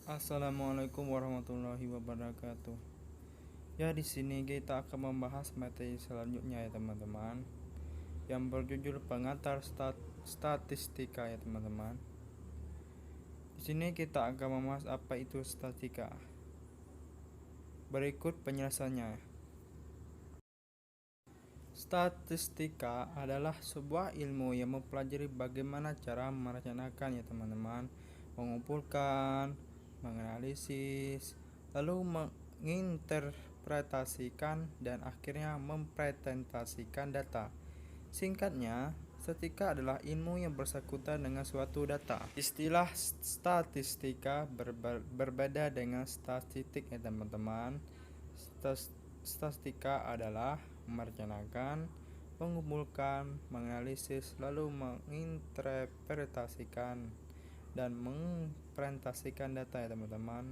Assalamualaikum warahmatullahi wabarakatuh. Ya, di sini kita akan membahas materi selanjutnya ya teman-teman, yang berjudul pengantar statistika ya teman-teman. Di sini kita akan membahas apa itu statistika. Berikut penjelasannya. Statistika adalah sebuah ilmu yang mempelajari bagaimana cara merencanakan ya teman-teman, mengumpulkan, menganalisis, lalu menginterpretasikan dan akhirnya mempresentasikan data. Singkatnya, statistika adalah ilmu yang bersangkutan dengan suatu data. Istilah statistika berbeda dengan statistik ya teman-teman. Statistika adalah merencanakan, mengumpulkan, menganalisis, lalu menginterpretasikan dan mempresentasikan data ya teman-teman.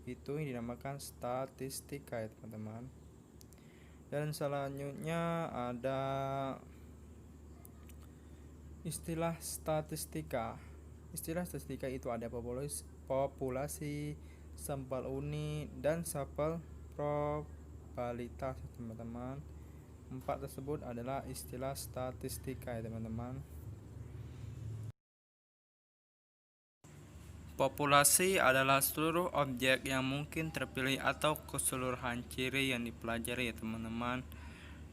Itu yang dinamakan statistika ya teman-teman. Dan selanjutnya ada istilah statistika. Istilah statistika itu ada populasi, sampel uni, dan sampel probabilitas teman-teman. Empat tersebut adalah istilah statistika ya teman-teman. Populasi adalah seluruh objek yang mungkin terpilih atau keseluruhan ciri yang dipelajari ya teman-teman.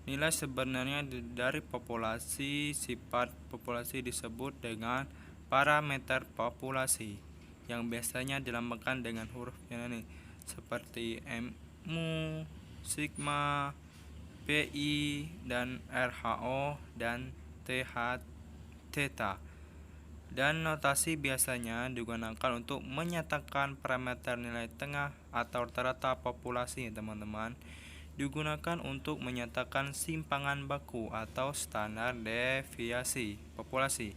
Nilai sebenarnya dari populasi. Sifat populasi disebut dengan parameter populasi, yang biasanya dilambangkan dengan huruf Yunani seperti mu, sigma, pi, dan rho, dan theta. Dan notasi biasanya digunakan untuk menyatakan parameter nilai tengah atau rata-rata populasi teman-teman. Digunakan untuk menyatakan simpangan baku atau standar deviasi populasi.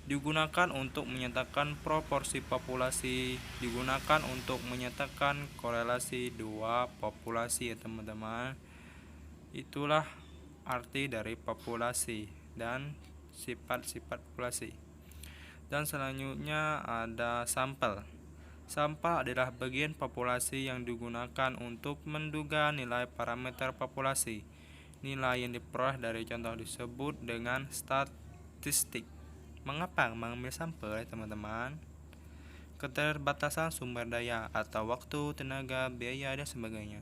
Digunakan untuk menyatakan proporsi populasi. Digunakan untuk menyatakan korelasi dua populasi ya teman-teman. Itulah arti dari populasi dan sifat-sifat populasi. Dan selanjutnya ada sampel. Sampel adalah bagian populasi yang digunakan untuk menduga nilai parameter populasi. Nilai yang diperoleh dari contoh disebut dengan statistik. Mengapa mengambil sampel ya teman-teman? Keterbatasan sumber daya atau waktu, tenaga, biaya, dan sebagainya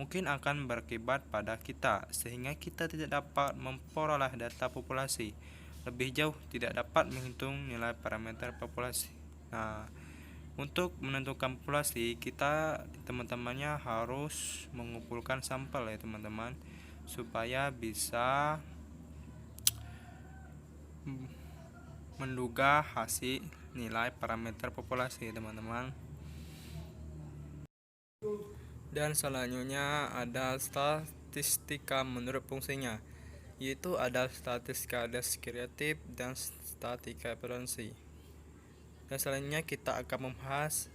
mungkin akan berakibat pada kita, sehingga kita tidak dapat memperoleh data populasi. Lebih jauh, tidak dapat menghitung nilai parameter populasi. Nah, untuk menentukan populasi, kita teman-temannya harus mengumpulkan sampel ya teman-teman, supaya bisa menduga hasil nilai parameter populasi teman-teman. Dan selanjutnya ada statistika menurut fungsinya, yaitu ada statistika deskriptif dan statistika preferensi. Dan selanjutnya kita akan membahas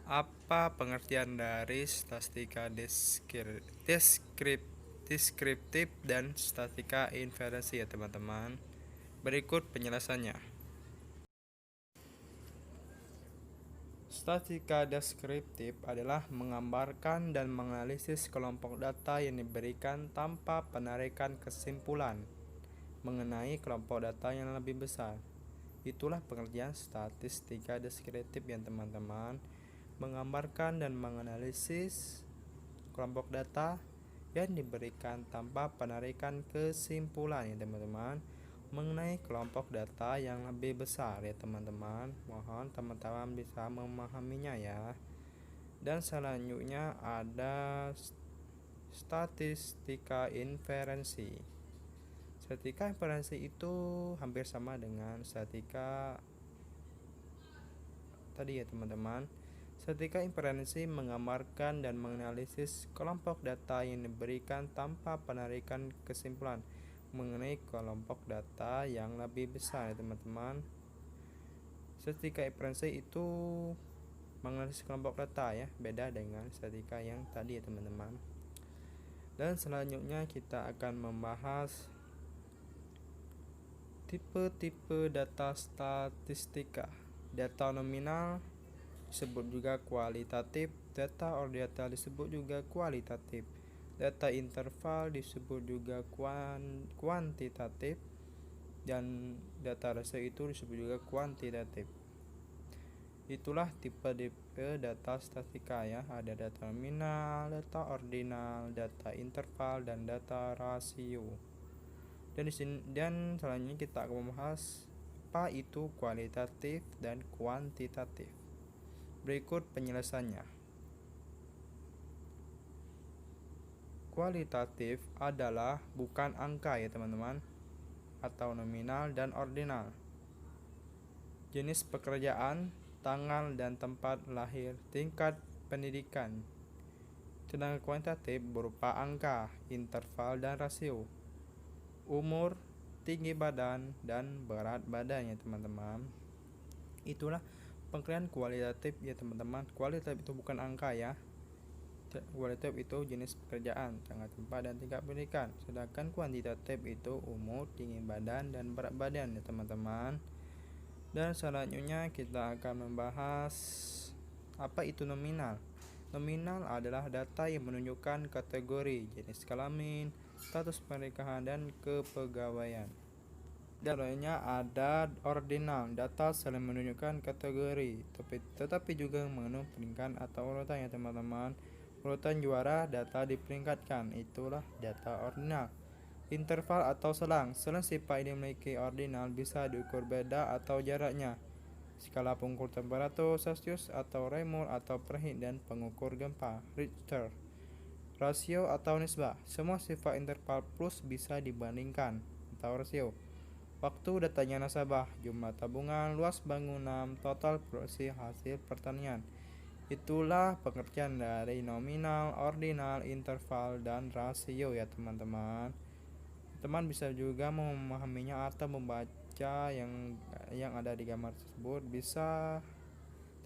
apa pengertian dari statistika deskriptif dan statistika inferensi ya teman-teman. Berikut penjelasannya. Statistika deskriptif adalah menggambarkan dan menganalisis kelompok data yang diberikan tanpa penarikan kesimpulan mengenai kelompok data yang lebih besar. Itulah pengertian statistika deskriptif ya teman-teman, menggambarkan dan menganalisis kelompok data yang diberikan tanpa penarikan kesimpulan ya teman-teman, mengenai kelompok data yang lebih besar ya teman-teman. Mohon teman-teman bisa memahaminya ya. Dan selanjutnya ada statistika inferensi. Statistika inferensi itu hampir sama dengan statistika tadi ya teman-teman. Statistika inferensi menggambarkan dan menganalisis kelompok data yang diberikan tanpa penarikan kesimpulan mengenai kelompok data yang lebih besar ya teman-teman. Statistika inferensi itu menganalisis kelompok data ya, beda dengan statistika yang tadi ya teman-teman. Dan selanjutnya kita akan membahas tipe-tipe data statistika. Data nominal, disebut juga kualitatif, data ordinal disebut juga kualitatif, data interval disebut juga kuantitatif, dan data rasio itu disebut juga kuantitatif. Itulah tipe-tipe data statistika ya. Ada data nominal, data ordinal, data interval, dan data rasio. Dan selanjutnya kita akan membahas apa itu kualitatif dan kuantitatif. Berikut penjelasannya. Kualitatif adalah bukan angka ya teman-teman, atau nominal dan ordinal. Jenis pekerjaan, tanggal dan tempat lahir, tingkat pendidikan. Sedangkan kuantitatif berupa angka, interval dan rasio. Umur, tinggi badan, dan berat badannya teman-teman. Itulah pengertian kualitatif ya teman-teman. Kualitatif itu bukan angka ya. Kualitatif itu jenis pekerjaan, tanggal, tempat, dan tingkat pendidikan. Sedangkan kuantitatif itu umur, tinggi badan, dan berat badan ya teman-teman. Dan selanjutnya kita akan membahas apa itu nominal. Nominal adalah data yang menunjukkan kategori, jenis kelamin, status pernikahan, dan kepegawaian. Dan selanjutnya ada ordinal, data selain menunjukkan kategori, tetapi juga mengandung peringkat atau urutan ya teman-teman. Urutan juara data diperingkatkan, itulah data ordinal. Interval atau selang. Selang sifat ini memiliki ordinal bisa diukur beda atau jaraknya. Skala pengukur temperatur Celsius atau Reaumur atau Fahrenheit, dan pengukur gempa Richter. Rasio atau nisbah. Semua sifat interval plus bisa dibandingkan atau rasio. Waktu datanya nasabah, jumlah tabungan, luas bangunan, total produksi hasil pertanian. Itulah pengertian dari nominal, ordinal, interval, dan rasio ya teman-teman. Teman bisa juga memahaminya atau membaca yang ada di gambar tersebut bisa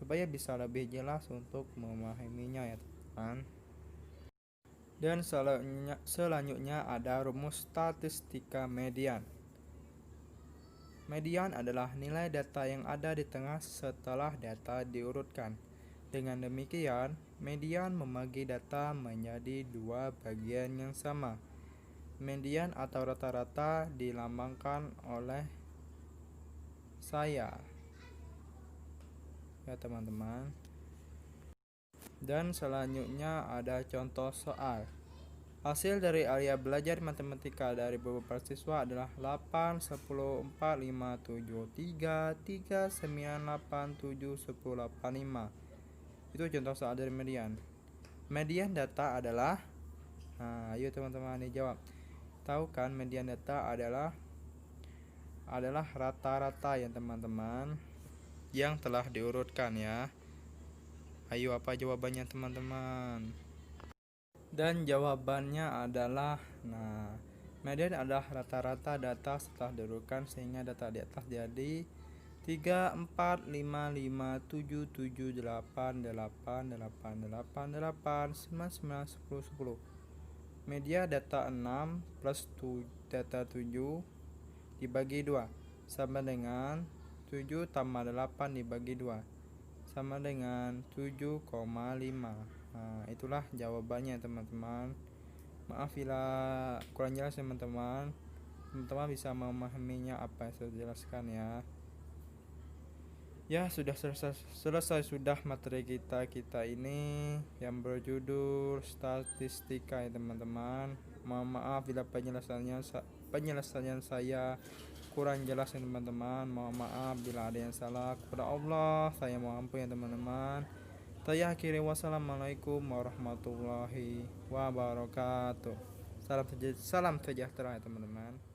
supaya bisa lebih jelas untuk memahaminya ya teman. Dan selanjutnya ada rumus statistika median. Median adalah nilai data yang ada di tengah setelah data diurutkan. Dengan demikian, median membagi data menjadi dua bagian yang sama. Median atau rata-rata dilambangkan oleh saya ya teman-teman. Dan selanjutnya ada contoh soal. Hasil dari area belajar matematika dari beberapa siswa adalah 8, 10, 4, 5, 7, 3, 3, 9, 8, 7, 10, 8, 5. Itu contoh soal dari median. Median data adalah, ayo teman-teman dijawab. Tahu kan median data adalah rata-rata ya teman-teman yang telah diurutkan ya. Ayo apa jawabannya teman-teman? Dan jawabannya adalah median adalah rata-rata data setelah diurutkan sehingga data di atas jadi 3, 4, 5, 5, 7, 7, 8, 8, 8, 8, 8, 9, 9, 10, 10. Media data 6 plus data 7 dibagi 2 sama dengan 7 tambah 8 dibagi 2 sama dengan 7,5. Itulah jawabannya teman-teman. Maaf bila kurang jelas teman-teman. Teman-teman bisa memahaminya apa yang saya jelaskan ya. Ya, sudah selesai sudah materi kita ini yang berjudul statistika ya teman-teman. Mohon maaf bila penjelasannya saya kurang jelas ya teman-teman. Mohon maaf bila ada yang salah. Kepada Allah saya mohon ampun ya teman-teman. Saya akhiri, wassalamualaikum warahmatullahi wabarakatuh. Salam sejahtera ya teman-teman.